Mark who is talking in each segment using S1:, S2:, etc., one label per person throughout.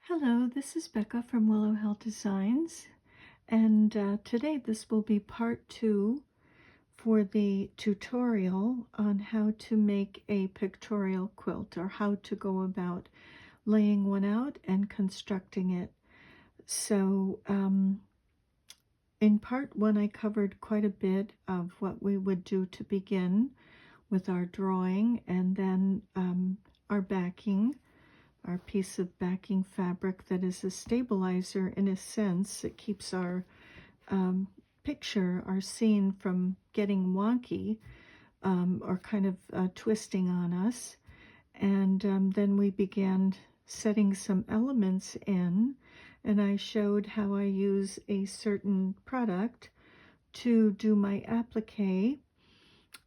S1: Hello, this is Becca from Willow Hill Designs, and today this will be part 2 for the tutorial on how to make a pictorial quilt, or how to go about laying one out and constructing it. So in part 1 I covered quite a bit of what we would do to begin with our drawing, and then our backing, our piece of backing fabric that is a stabilizer in a sense. It keeps our picture, our scene, from getting wonky or kind of twisting on us. And then we began setting some elements in, and I showed how I use a certain product to do my applique,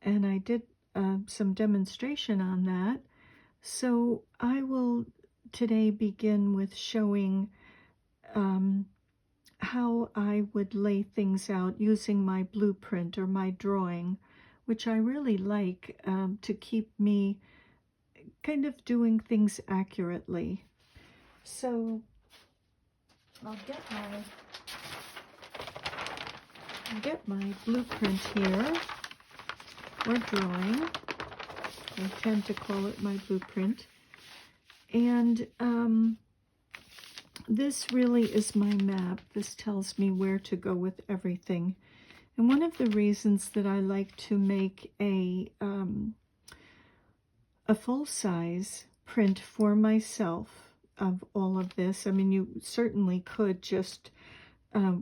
S1: and I did some demonstration on that. So I will today begin with showing how I would lay things out using my blueprint or my drawing, which I really like to keep me kind of doing things accurately. So I'll get my blueprint here, or drawing. I tend to call it my blueprint. And this really is my map. This tells me where to go with everything. And one of the reasons that I like to make a full-size print for myself of all of this, I mean, you certainly could just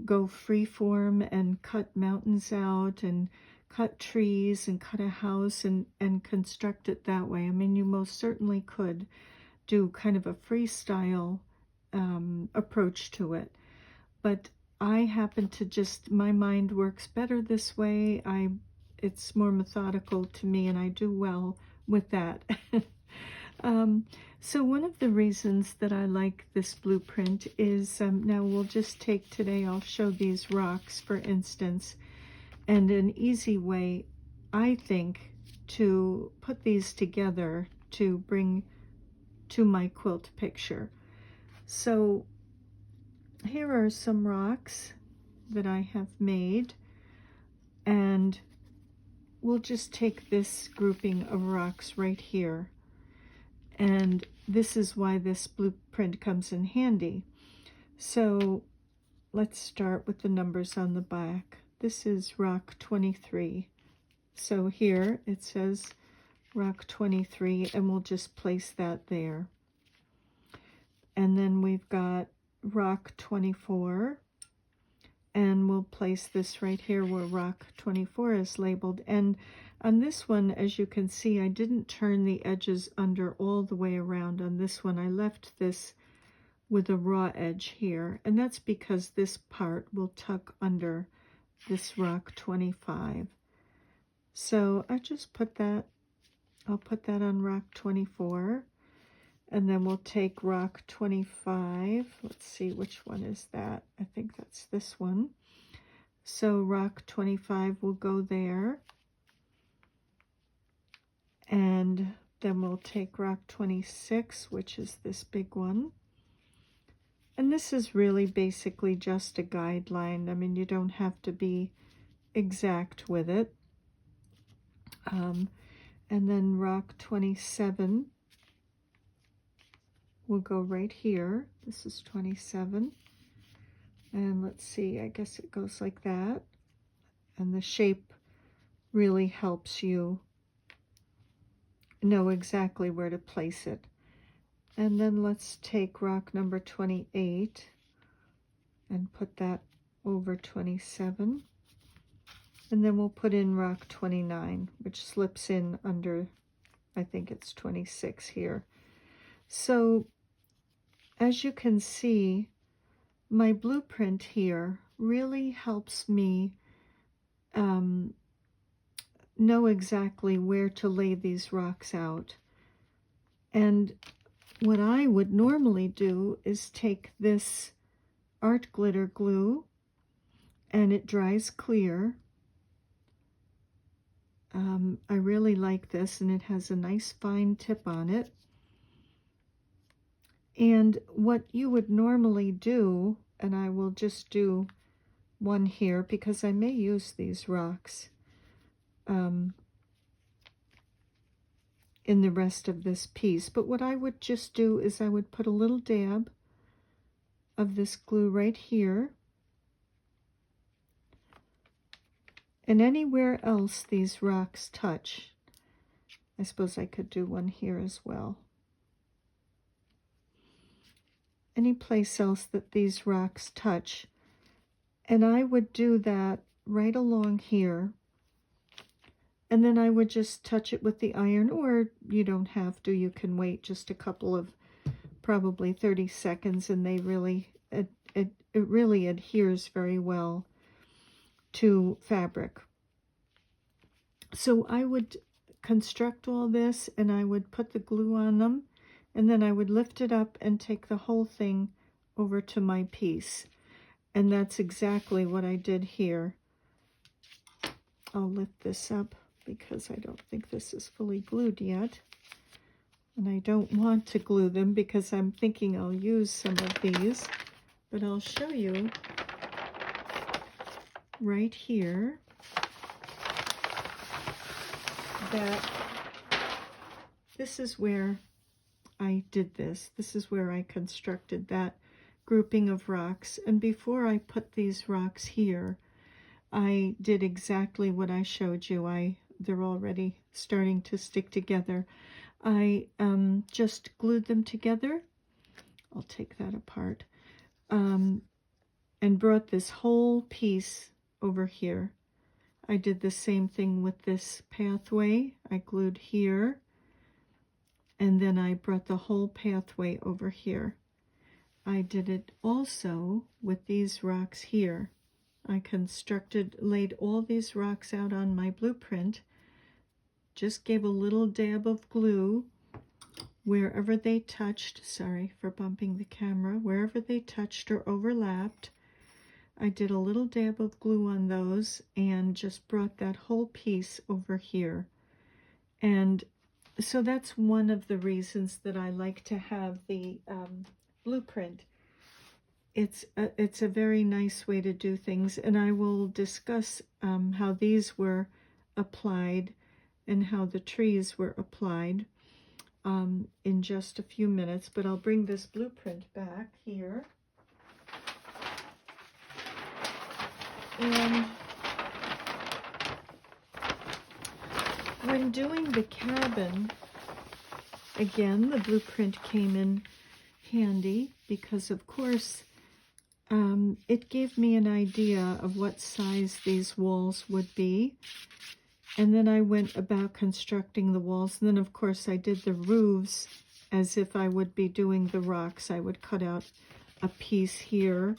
S1: go free-form and cut mountains out and cut trees and cut a house and construct it that way. I mean, you most certainly could do kind of a freestyle approach to it, but I happen to just, my mind works better this way. It's more methodical to me, and I do well with that. So one of the reasons that I like this blueprint is, now we'll just take today, I'll show these rocks, for instance, and an easy way, I think, to put these together to bring to my quilt picture. So here are some rocks that I have made, and we'll just take this grouping of rocks right here. And this is why this blueprint comes in handy. So let's start with the numbers on the back. This is rock 23. So here it says rock 23, and we'll just place that there. And then we've got rock 24, and we'll place this right here where rock 24 is labeled. And on this one, as you can see, I didn't turn the edges under all the way around. On this one, I left this with a raw edge here, and that's because this part will tuck under this rock 25. So I just put that, I'll put that on rock 24. And then we'll take rock 25. Let's see, which one is that? I think that's this one. So rock 25 will go there. And then we'll take rock 26, which is this big one. And this is really basically just a guideline. I mean, you don't have to be exact with it. And then rock 27 will go right here. This is 27. And let's see, I guess it goes like that. And the shape really helps you know exactly where to place it. And then let's take rock number 28 and put that over 27. And then we'll put in rock 29, which slips in under, I think it's 26 here. So as you can see, my blueprint here really helps me know exactly where to lay these rocks out. And what I would normally do is take this art glitter glue, and it dries clear. I really like this, and it has a nice fine tip on it. And what you would normally do, and I will just do one here because I may use these rocks in the rest of this piece. But what I would just do is I would put a little dab of this glue right here. And anywhere else these rocks touch, I suppose I could do one here as well. Any place else that these rocks touch. And I would do that right along here. And then I would just touch it with the iron, or you don't have to. You can wait just a couple of, probably 30 seconds, and they really, it really adheres very well to fabric. So I would construct all this, and I would put the glue on them, and then I would lift it up and take the whole thing over to my piece. And that's exactly what I did here. I'll lift this up because I don't think this is fully glued yet. And I don't want to glue them because I'm thinking I'll use some of these. But I'll show you right here that this is where I did this. This is where I constructed that grouping of rocks. And before I put these rocks here, I did exactly what I showed you. They're already starting to stick together. I just glued them together. I'll take that apart. And brought this whole piece over here. I did the same thing with this pathway. I glued here. And then I brought the whole pathway over here. I did it also with these rocks here. I laid all these rocks out on my blueprint, just gave a little dab of glue wherever they touched. Sorry for bumping the camera. Wherever they touched or overlapped, I did a little dab of glue on those and just brought that whole piece over here. And so that's one of the reasons that I like to have the blueprint. It's a very nice way to do things, and I will discuss how these were applied and how the trees were applied in just a few minutes. But I'll bring this blueprint back here. And when doing the cabin, again, the blueprint came in handy because, of course, it gave me an idea of what size these walls would be. And then I went about constructing the walls. And then, of course, I did the roofs as if I would be doing the rocks. I would cut out a piece here,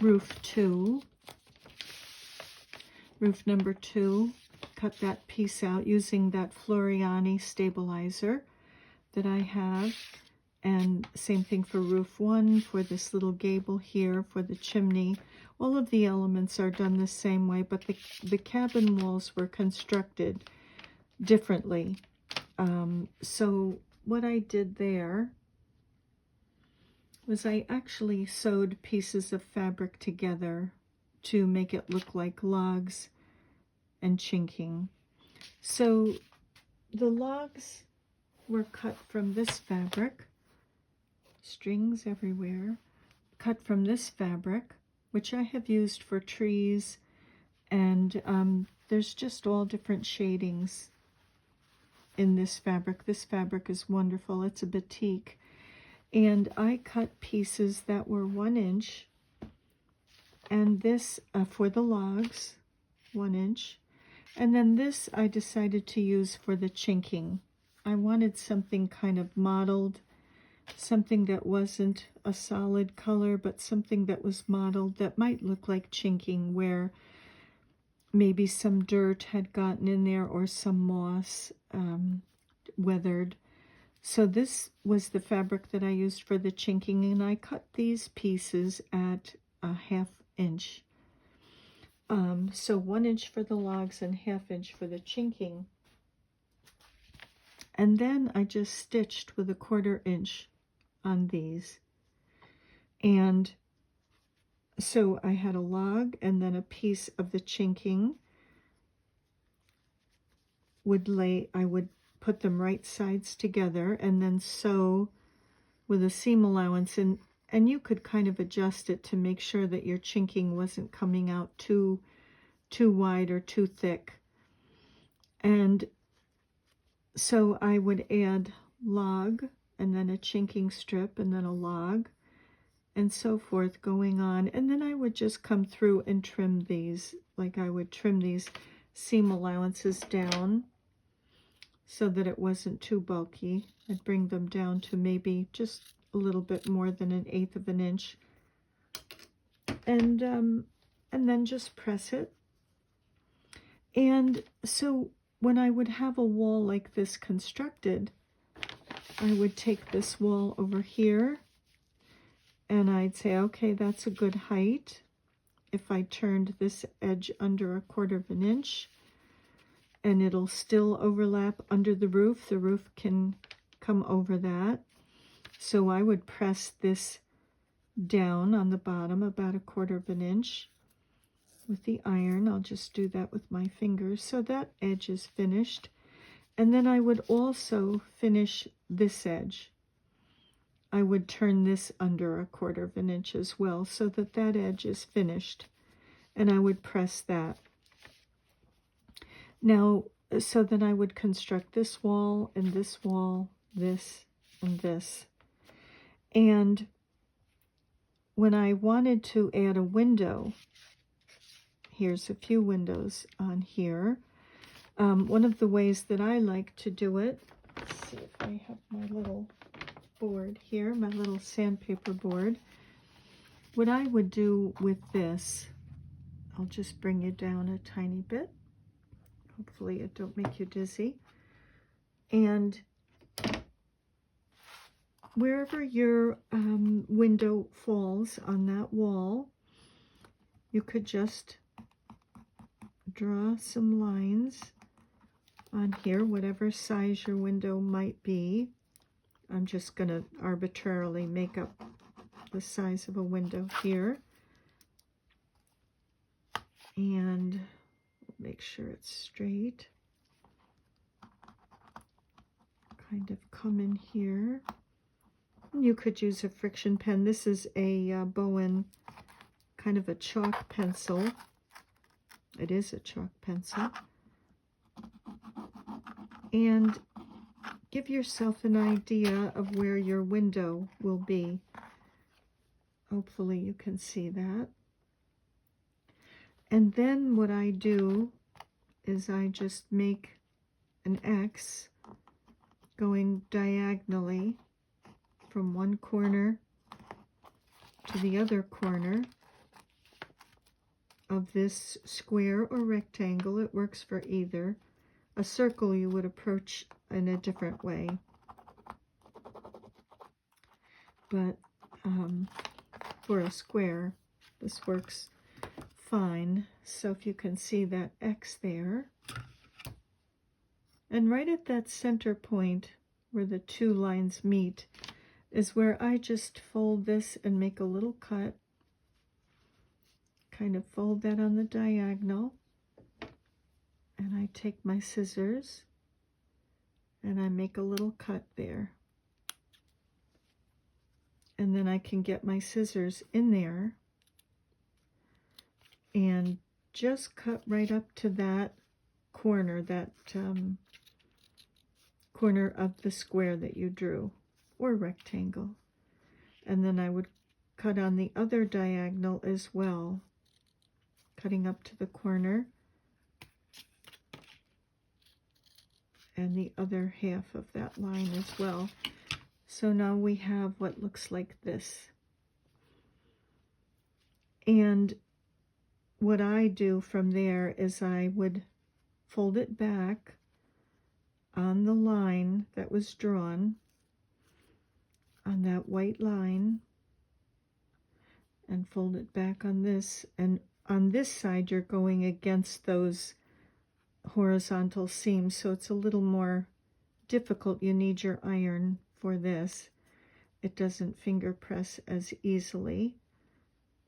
S1: roof number 2, cut that piece out using that Floriani stabilizer that I have. And same thing for roof 1, for this little gable here, for the chimney. All of the elements are done the same way, but the cabin walls were constructed differently. So what I did there was I actually sewed pieces of fabric together to make it look like logs and chinking. So the logs were cut from this fabric. Strings everywhere, cut from this fabric, which I have used for trees, and there's just all different shadings in this fabric. This fabric is wonderful. It's a batik, and I cut pieces that were 1 inch, and this for the logs, 1 inch, and then this I decided to use for the chinking. I wanted something kind of mottled, something that wasn't a solid color, but something that was mottled that might look like chinking, where maybe some dirt had gotten in there or some moss weathered. So this was the fabric that I used for the chinking, and I cut these pieces at a 1/2 inch. So 1 inch for the logs and 1/2 inch for the chinking. And then I just stitched with a 1/4 inch on these. And so I had a log and then a piece of the chinking I would put them right sides together and then sew with a seam allowance, and you could kind of adjust it to make sure that your chinking wasn't coming out too wide or too thick. And so I would add log and then a chinking strip and then a log and so forth going on, and then I would just come through and trim these, like I would trim these seam allowances down so that it wasn't too bulky. I'd bring them down to maybe just a little bit more than 1/8 of an inch, and then just press it. And so when I would have a wall like this constructed, I would take this wall over here and I'd say, okay, that's a good height. If I turned this edge under 1/4 of an inch, and it'll still overlap under the roof can come over that. So I would press this down on the bottom about 1/4 of an inch with the iron. I'll just do that with my fingers. So that edge is finished. And then I would also finish this edge. I would turn this under 1/4 of an inch as well so that that edge is finished. And I would press that. Now, so then I would construct this wall, this, and this. And when I wanted to add a window, here's a few windows on here. One of the ways that I like to do it, let's see if I have my little board here, my little sandpaper board. What I would do with this, I'll just bring you down a tiny bit. Hopefully it don't make you dizzy. And wherever your window falls on that wall, you could just draw some lines on here, whatever size your window might be. I'm just going to arbitrarily make up the size of a window here. And make sure it's straight. Kind of come in here. You could use a friction pen. This is a Bowen, kind of a chalk pencil. It is a chalk pencil. And give yourself an idea of where your window will be. Hopefully you can see that. And then what I do is I just make an X going diagonally from one corner to the other corner of this square or rectangle. It works for either. A circle you would approach in a different way. But for a square, this works fine. So if you can see that X there, and right at that center point where the two lines meet is where I just fold this and make a little cut. Kind of fold that on the diagonal, and I take my scissors and I make a little cut there. And then I can get my scissors in there and just cut right up to that corner, corner of the square that you drew, or rectangle. And then I would cut on the other diagonal as well, cutting up to the corner and the other half of that line as well. So now we have what looks like this. And what I do from there is I would fold it back on the line that was drawn, on that white line, and fold it back on this. And on this side you're going against those horizontal seams, so it's a little more difficult. You need your iron for this. it doesn't finger press as easily.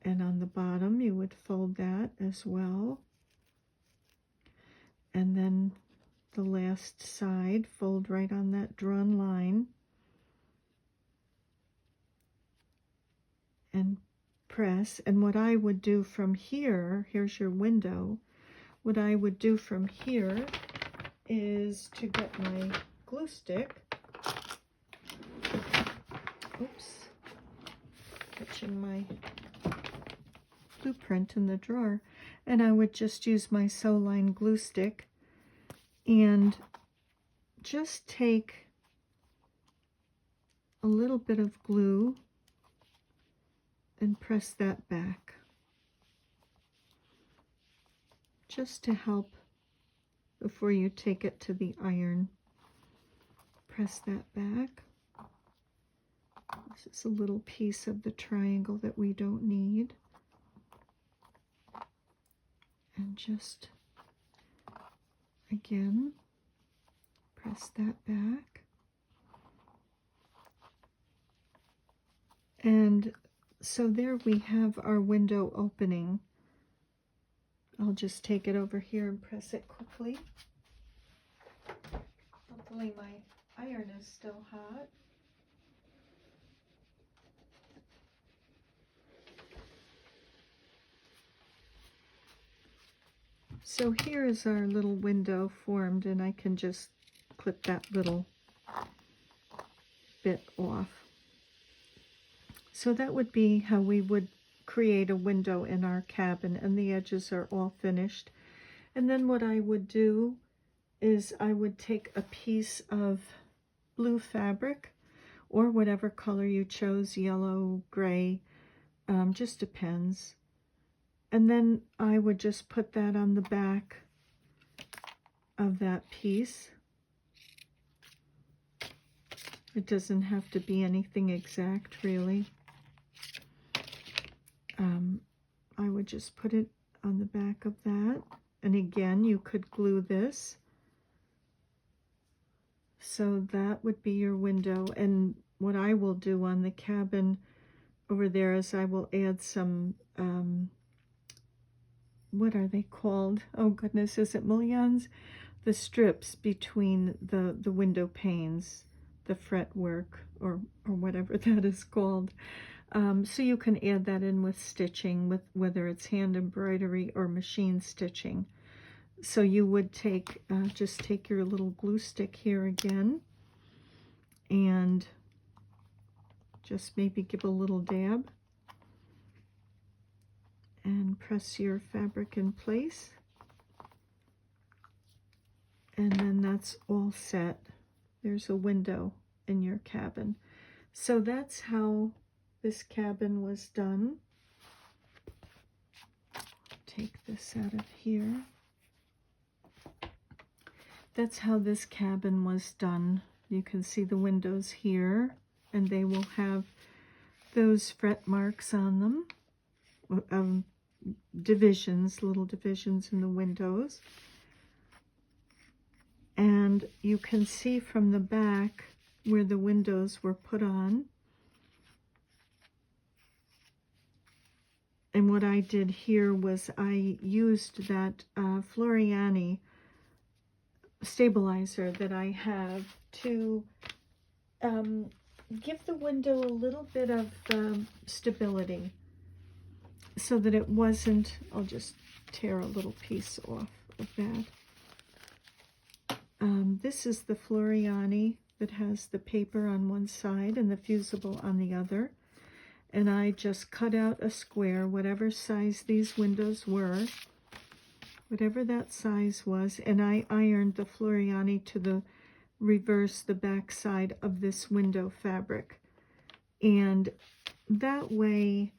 S1: And on the bottom, you would fold that as well. And then the last side, fold right on that drawn line. And press. And what I would do from here, here's your window. What I would do from here is to get my glue stick. Oops. Catching my blueprint in the drawer. And I would just use my sew line glue stick and just take a little bit of glue and press that back, just to help before you take it to the iron. Press that back. This is a little piece of the triangle that we don't need. And just, again, press that back. And so there we have our window opening. I'll just take it over here and press it quickly. Hopefully my iron is still hot. So here is our little window formed, and I can just clip that little bit off. So that would be how we would create a window in our cabin, and the edges are all finished. And then what I would do is I would take a piece of blue fabric, or whatever color you chose, yellow, gray, just depends. And then I would just put that on the back of that piece. It doesn't have to be anything exact, really. I would just put it on the back of that. And again, you could glue this. So that would be your window. And what I will do on the cabin over there is I will add some, what are they called? Oh goodness, is it mullions? The strips between the window panes, the fretwork, or whatever that is called. So you can add that in with stitching, with whether it's hand embroidery or machine stitching. So you would take, just take your little glue stick here again, and just maybe give a little dab, and press your fabric in place. And then that's all set. There's a window in your cabin. So that's how this cabin was done. Take this out of here. That's how this cabin was done. You can see the windows here, and they will have those fret marks on them, divisions, little divisions in the windows. And you can see from the back where the windows were put on. And what I did here was I used that Floriani stabilizer that I have to give the window a little bit of stability, so that it wasn't, I'll just tear a little piece off of that. This is the Floriani that has the paper on one side and the fusible on the other. And I just cut out a square, whatever size these windows were, whatever that size was, and I ironed the Floriani to the reverse, the back side of this window fabric. And that way,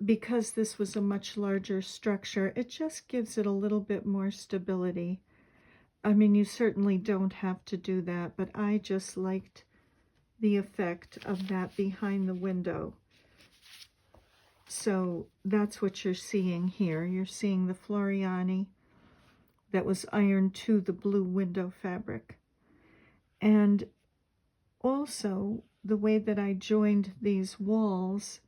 S1: because this was a much larger structure, it just gives it a little bit more stability. I mean, you certainly don't have to do that, but I just liked the effect of that behind the window. So that's what you're seeing here. You're seeing the Floriani that was ironed to the blue window fabric. And also, the way that I joined these walls,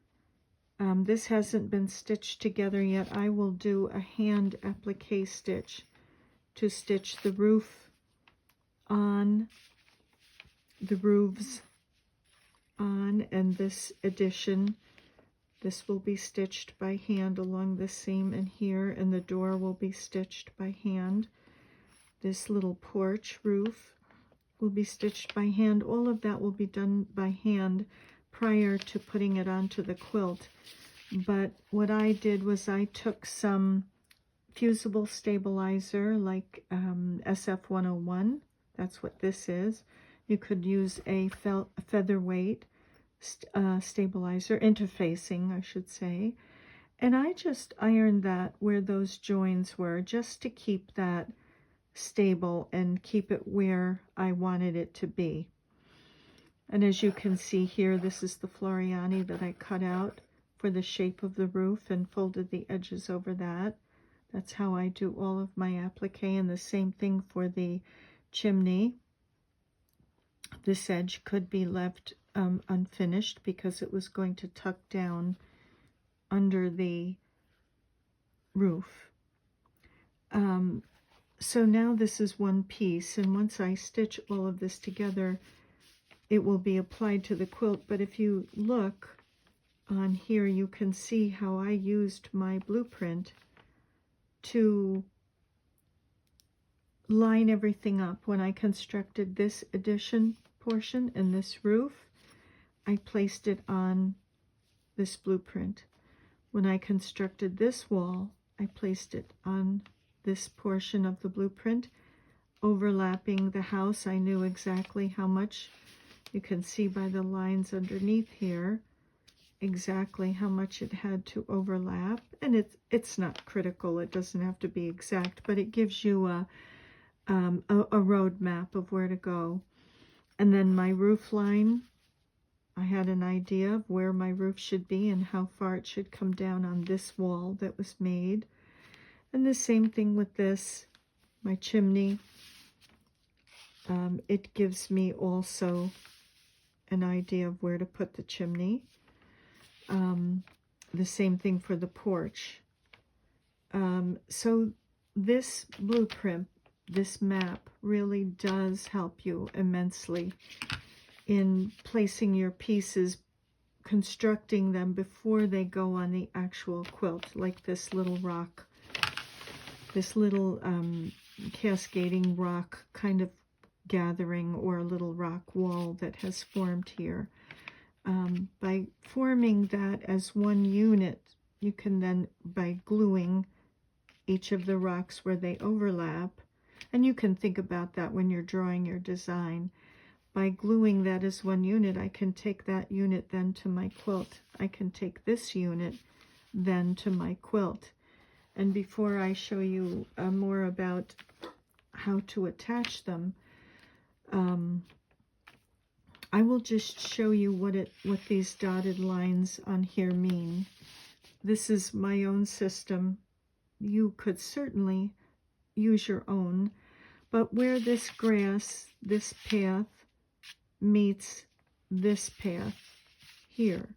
S1: this hasn't been stitched together yet. I will do a hand applique stitch to stitch the roof on, the roofs on, and this addition. This will be stitched by hand along the seam and here, and the door will be stitched by hand. This little porch roof will be stitched by hand. All of that will be done by hand prior to putting it onto the quilt. But what I did was I took some fusible stabilizer like SF101. That's what this is. You could use a featherweight stabilizer, interfacing, I should say. And I just ironed that where those joins were, just to keep that stable and keep it where I wanted it to be. And as you can see here, this is the Floriani that I cut out for the shape of the roof and folded the edges over that. That's how I do all of my applique, and the same thing for the chimney. This edge could be left unfinished because it was going to tuck down under the roof. So now this is one piece, and once I stitch all of this together, it will be applied to the quilt. But if you look on here, you can see how I used my blueprint to line everything up. When I constructed this addition portion and this roof, I placed it on this blueprint. When I constructed this wall, I placed it on this portion of the blueprint, overlapping the house. I knew exactly how much. You can see by the lines underneath here exactly how much it had to overlap, and it's not critical. It doesn't have to be exact, but it gives you a road map of where to go. And then my roof line, I had an idea of where my roof should be and how far it should come down on this wall that was made. And the same thing with this, my chimney. It gives me also an idea of where to put the chimney. The same thing for the porch. So this blueprint, this map, really does help you immensely in placing your pieces, constructing them before they go on the actual quilt, like this little rock, this little cascading rock kind of gathering, or a little rock wall that has formed here. By forming that as one unit, you can then, by gluing each of the rocks where they overlap, and you can think about that when you're drawing your design. By gluing that as one unit, I can take that unit then to my quilt. I can take this unit then to my quilt. And before I show you more about how to attach them, I will just show you what these dotted lines on here mean. This is my own system. You could certainly use your own, but where this grass, this path, meets this path here,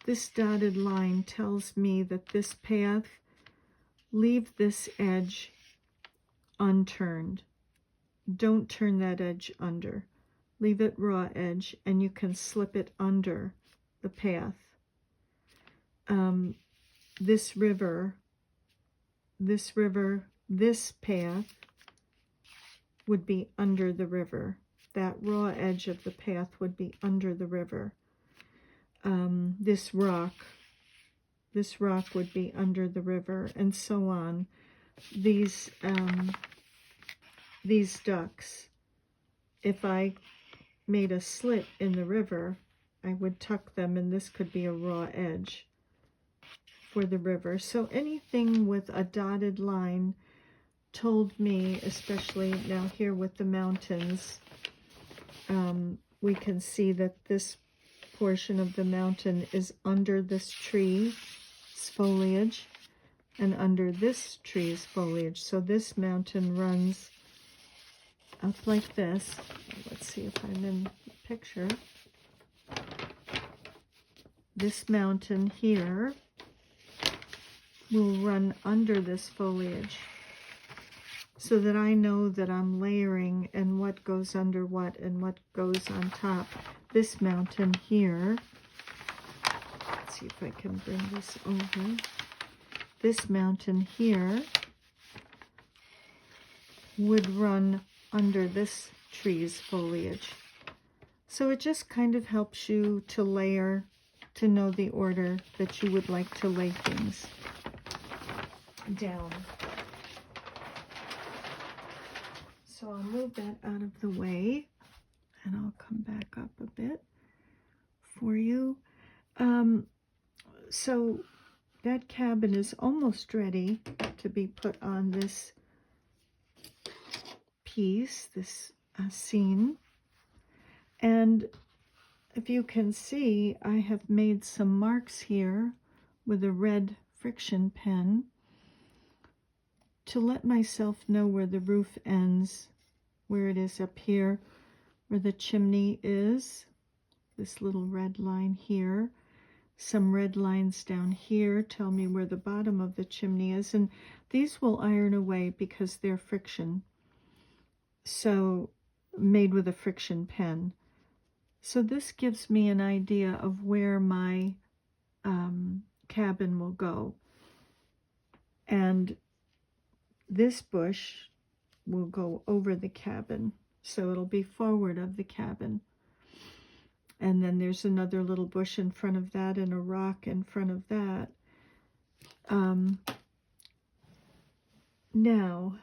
S1: this dotted line tells me that this path, leave this edge unturned. Don't turn that edge under. Leave it raw edge, and you can slip it under the path. This path would be under the river. That raw edge of the path would be under the river. This rock would be under the river, and so on. These ducks, if I made a slit in the river, I would tuck them, and this could be a raw edge for the river. So anything with a dotted line told me, especially now here with the mountains, we can see that this portion of the mountain is under this tree's foliage and under this tree's foliage. So this mountain runs up like this. Let's see if I'm in the picture. this mountain here will run under this foliage, so that I know that I'm layering and what goes under what and what goes on top. This mountain here, let's see if I can bring this over. This mountain here would run under this tree's foliage. So it just kind of helps you to layer, to know the order that you would like to lay things down. So I'll move that out of the way, and I'll come back up a bit for you. So that cabin is almost ready to be put on this piece, this scene. And if you can see, I have made some marks here with a red friction pen to let myself know where the roof ends, where it is up here, where the chimney is, this little red line here. Some red lines down here tell me where the bottom of the chimney is, and these will iron away because they're friction, so made with a friction pen. So this gives me an idea of where my cabin will go. And this bush will go over the cabin, so it'll be forward of the cabin. And then there's another little bush in front of that and a rock in front of that. Now,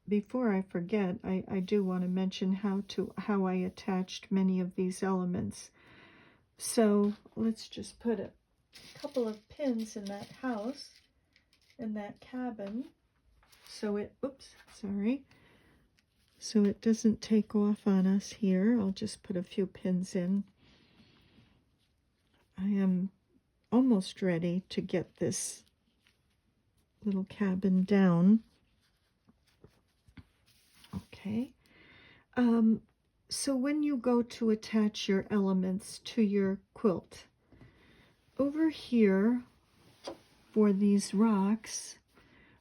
S1: before I forget, I do want to mention how I attached many of these elements. So let's just put a couple of pins in that house, in that cabin, so it, so it doesn't take off on us here. I'll just put a few pins in. I am almost ready to get this little cabin down. Okay. So when you go to attach your elements to your quilt, over here for these rocks,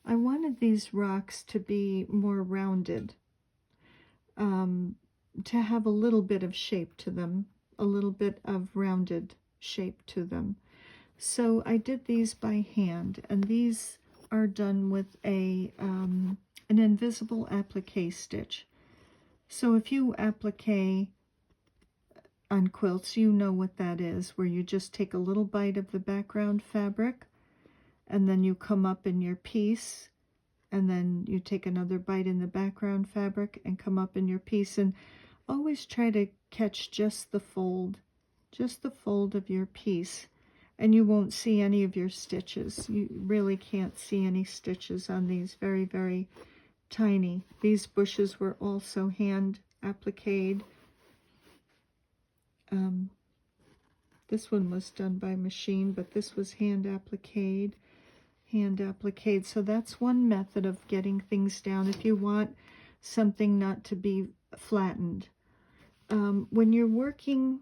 S1: I wanted these rocks to be more rounded, to have a little bit of shape to them, a little bit of rounded shape to them. So I did these by hand, and these are done with an invisible applique stitch. So if you applique on quilts, you know what that is, where you just take a little bite of the background fabric, and then you come up in your piece, and then you take another bite in the background fabric and come up in your piece, and always try to catch just the fold of your piece, and you won't see any of your stitches. You really can't see any stitches on these, very, very tiny. These bushes were also hand appliqued. This one was done by machine, but this was hand appliqued. So that's one method of getting things down if you want something not to be flattened. When you're working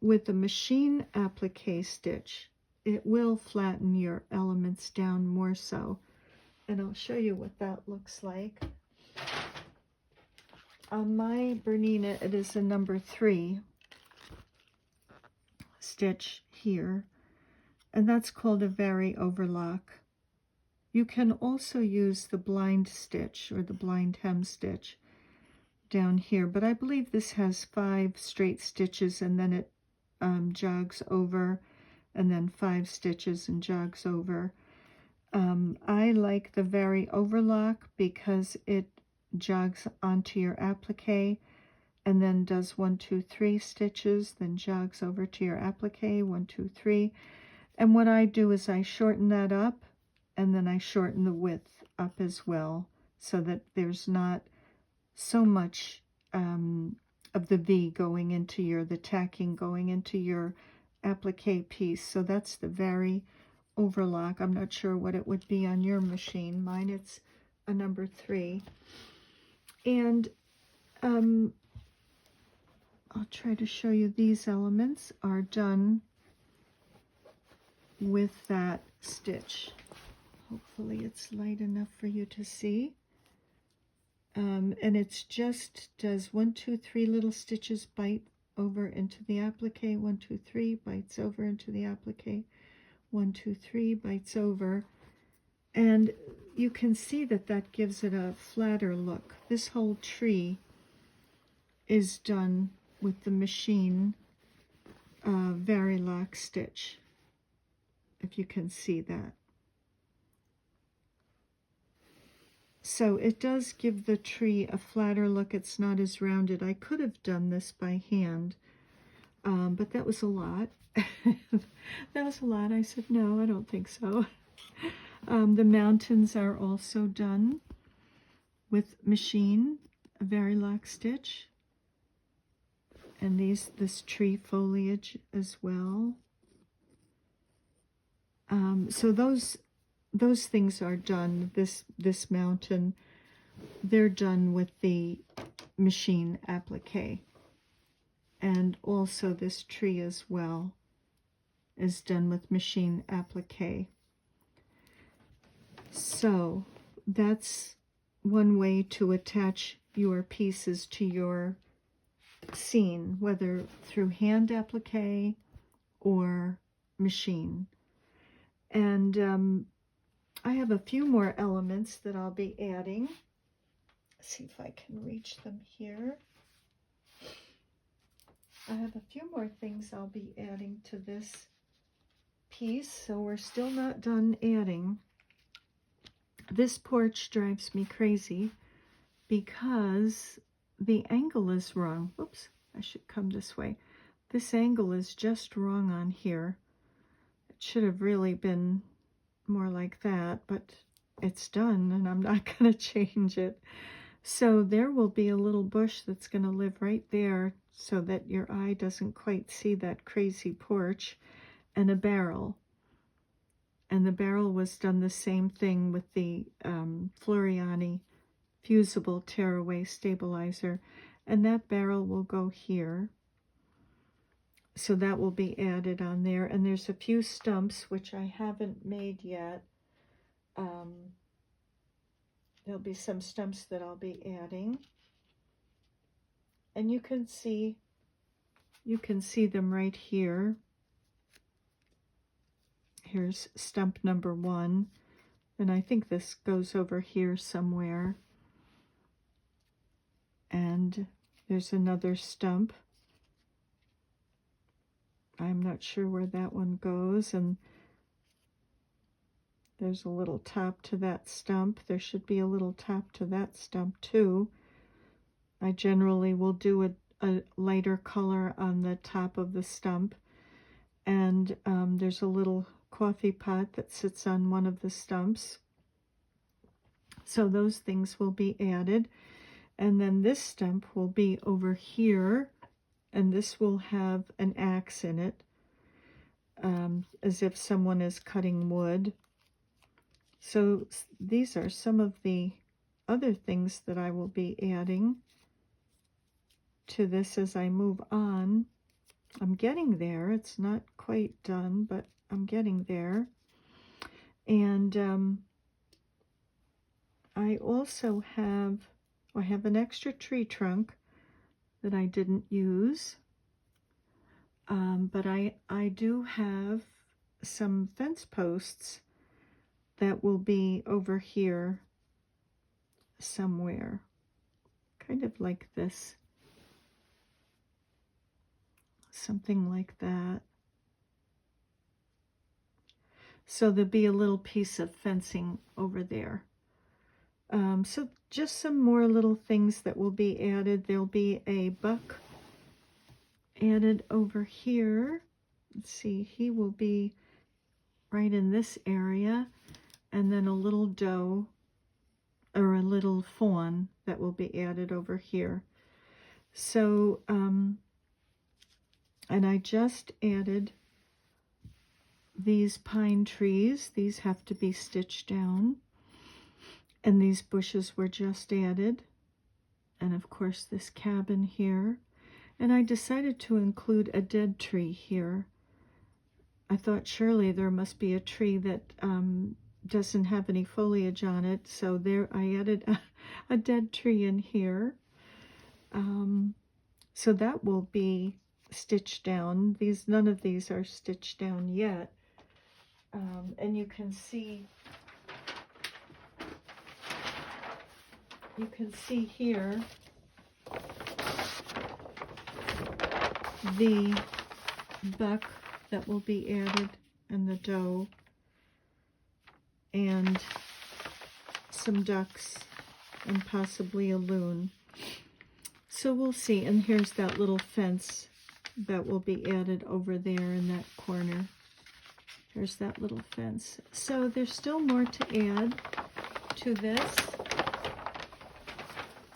S1: with a machine applique stitch, it will flatten your elements down more so. And I'll show you what that looks like. On my Bernina, it is a number 3 stitch here, and that's called a vary overlock. You can also use the blind stitch or the blind hem stitch down here, but I believe this has 5 straight stitches, and then it jogs over, and then 5 stitches and jogs over. I like the vary overlock because it jogs onto your applique and then does 1, 2, 3 stitches, then jogs over to your applique, 1, 2, 3. And what I do is I shorten that up, and then I shorten the width up as well, so that there's not so much of the V going into the tacking going into your applique piece. So that's the vary overlock. I'm not sure what it would be on your machine. Mine, it's a number 3. And I'll try to show you, these elements are done with that stitch. Hopefully it's light enough for you to see. And it's just does 1, 2, 3 little stitches, bite over into the applique, 1, 2, 3, bites over into the applique, 1, 2, 3, bites over. And you can see that that gives it a flatter look. This whole tree is done with the machine Varilock stitch, if you can see that. So it does give the tree a flatter look. It's not as rounded. I could have done this by hand, but that was a lot. That was a lot. I said, no, I don't think so. The mountains are also done with machine Varilock stitch. And this tree foliage as well. So those things are done. This mountain, they're done with the machine applique. And also this tree as well is done with machine applique. So that's one way to attach your pieces to your scene, whether through hand applique or machine. And I have a few more elements that I'll be adding. Let's see if I can reach them here. I have a few more things I'll be adding to this piece, so we're still not done adding. This porch drives me crazy because the angle is wrong. Oops, I should come this way. This angle is just wrong on here. It should have really been more like that, but it's done and I'm not going to change it. So there will be a little bush that's going to live right there so that your eye doesn't quite see that crazy porch, and a barrel. And the barrel was done the same thing with the Floriani fusible tearaway stabilizer, and that barrel will go here. So that will be added on there. And there's a few stumps which I haven't made yet. There'll be some stumps that I'll be adding. And you can see them right here. Here's stump number 1. And I think this goes over here somewhere. And there's another stump. I'm not sure where that one goes. And there's a little top to that stump. There should be a little top to that stump too. I generally will do a lighter color on the top of the stump. And there's a little coffee pot that sits on one of the stumps. So those things will be added. And then this stump will be over here, and this will have an axe in it, as if someone is cutting wood. So these are some of the other things that I will be adding to this as I move on. I'm getting there. It's not quite done, but I'm getting there. And I also have an extra tree trunk that I didn't use. But I do have some fence posts that will be over here somewhere, kind of like this. Something like that. So there'll be a little piece of fencing over there. So just some more little things that will be added. There'll be a buck added over here. Let's see, he will be right in this area. And then a little doe, or a little fawn, that will be added over here. So, and I just added these pine trees. These have to be stitched down. And these bushes were just added. And of course this cabin here. And I decided to include a dead tree here. I thought surely there must be a tree that doesn't have any foliage on it, so there I added a dead tree in here. So that will be stitched down. None of these are stitched down yet. And you can see here the buck that will be added, and the doe, and some ducks, and possibly a loon. So we'll see. And here's that little fence that will be added over there in that corner. There's that little fence. So there's still more to add to this.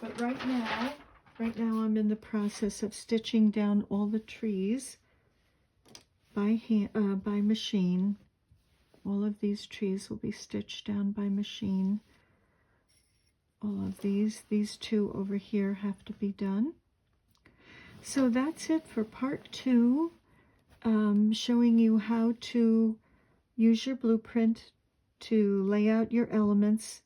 S1: But right now I'm in the process of stitching down all the trees by machine. All of these trees will be stitched down by machine. All of these two over here have to be done. So that's it for part 2, showing you how to use your blueprint to lay out your elements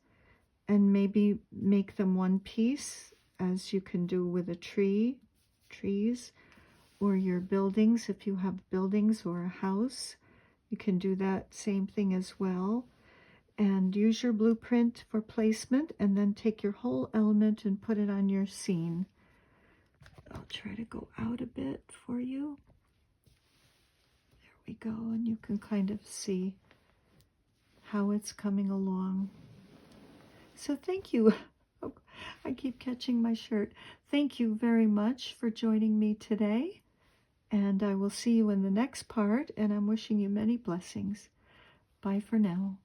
S1: and maybe make them one piece, as you can do with a trees, or your buildings. If you have buildings or a house, you can do that same thing as well. And use your blueprint for placement, and then take your whole element and put it on your scene. I'll try to go out a bit for you. There we go, and you can kind of see how it's coming along. So thank you. Oh, I keep catching my shirt. Thank you very much for joining me today, and I will see you in the next part, and I'm wishing you many blessings. Bye for now.